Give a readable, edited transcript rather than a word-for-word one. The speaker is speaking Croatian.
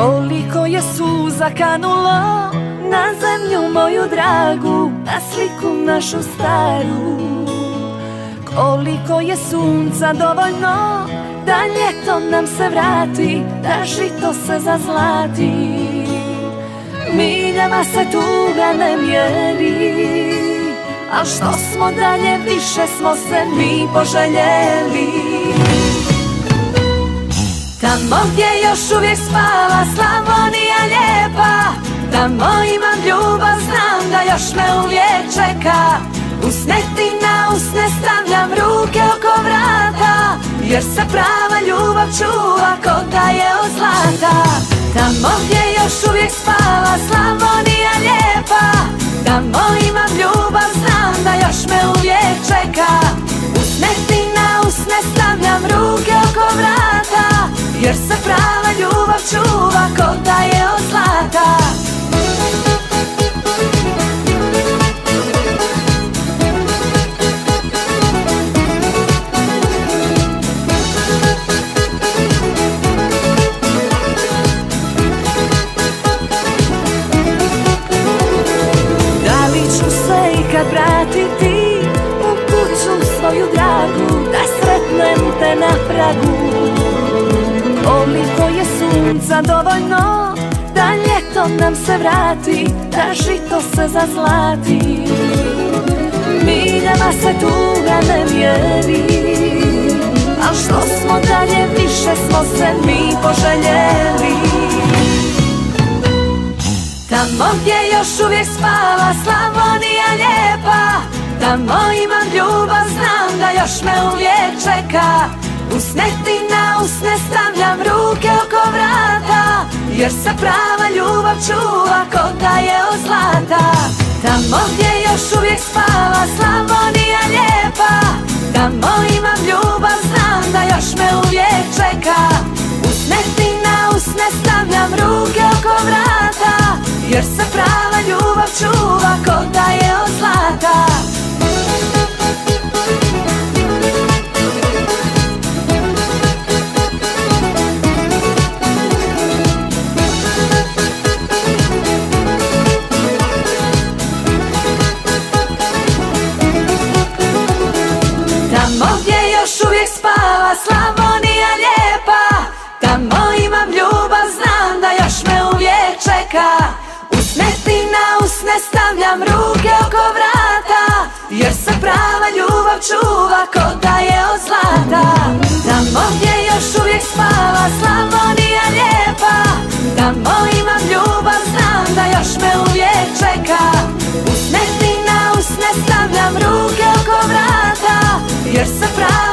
Koliko je suza kanulo na zemlju moju dragu, na sliku našu staru. Koliko je sunca dovoljno da ljeto nam se vrati, da žito se zazlati. Miljama se tuga ne mjeri, al što smo dalje više smo se mi poželjeli. Tamo gdje još uvijek spava Slavonija lijepa, tamo imam ljubav, znam da još me uvijek čeka. Usne ti na usne stavljam ruke oko vrata, jer se prava ljubav čuva ko da je od zlata. Tamo gdje još uvijek spava Slavonija lijepa, tamo imam ljubav, znam da još me uvijek čeka. Usne ti na usne stavljam ruke oko vrata, jer se prava ljubav čuva ko da je od zlata. Da li ću se ikad vratiti u kuću svoju dragu, da sretnem te na pragu? Koliko je sunca dovoljno da ljeto nam se vrati, da žito se zazlati. Miljama se tuga ne mjeri, al što smo dalje više smo se mi poželjeli. Tamo gdje još uvijek spava Slavonija lijepa, tamo imam ljubav, znam da još me uvijek čeka. Usne ti na usne stavljam ruke oko vrata, jer se prava ljubav čuva ko da je od zlata. Tamo gdje još uvijek spava Slavonija lijepa, tamo imam ljubav, znam da još me uvijek čeka. Usne ti na usne stavljam ruke oko vrata, jer se prava ljubav čuva ko da je od zlata. Tamo gdje još uvijek spava Slavonija lijepa, tamo imam ljubav, znam da još me uvijek čeka. Usne ti na usne stavljam ruke oko vrata, jer se prava ljubav čuva ko da je od zlata. Tamo gdje još uvijek spava Slavonija lijepa, tamo imam ljubav, znam da još me uvijek čeka. Usne ti na usne stavljam ruke oko vrata, jer se prava